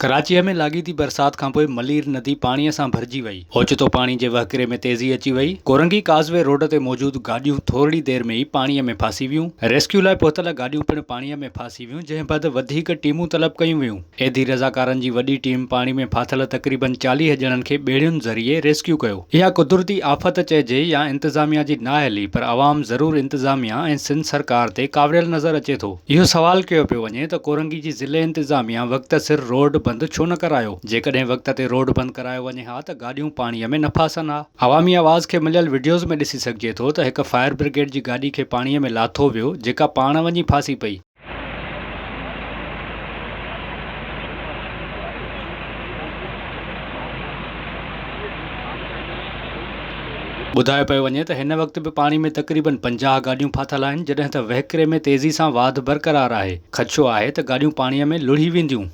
कराचीअ में लाॻीती बरसात खां पोइ मलीर नदी पाणीअ सां भरिजी वई। ओचितो पाणी जे वहकिरे में तेज़ी अची वई। कोरंगी काज़वे रोड ते मौजूदु गाॾियूं थोरी देर में ई पाणीअ में फासी वियूं। रेस्क्यू लाइ पहुतल गाॾियूं पिणु पाणीअ में फासी वियूं, जंहिं बैदि वधीक टीमूं तलब कयूं वियूं। एधी रज़ाकारनि जी वॾी टीम पाणी में फाथल तक़रीबन 40 ॼणनि खे ॿेड़ियुनि ज़रिए रेस्क्यू कयो। इहा कुदरती आफ़त चइजे या इंतिज़ामिया जी नाअहली, पर आवाम ज़रूर इंतिज़ामिया ऐं सिंध सरकार ते काविरियल नज़र अचे थो। इहो सवाल कयो पियो वञे त कोरंगी जी ज़िले इंतिज़ामिया वक़्त सिर रोड बंदि छो न करायो। जेकॾहिं वक़्त ते रोड बंदि करायो वञे हा त गाॾियूं पाणीअ में न फासन हा। अवामी आवाज़ खे मिलियल वीडियोज़ में ॾिसी सघिजे थो त हिकु फायर ब्रिगेड जी गाॾी खे पाणीअ में लाथो वियो, जेका पाण वञी फासी पई। ॿुधायो पियो वञे त हिन वक़्त बि पाणी में तक़रीबन 50 गाॾियूं फाथल आहिनि, जॾहिं त वहकिरे में तेज़ी सां वाधि बरक़रार आहे। ख़दशो आहे त गाॾियूं पाणीअ में लुढ़ी वेंदियूं।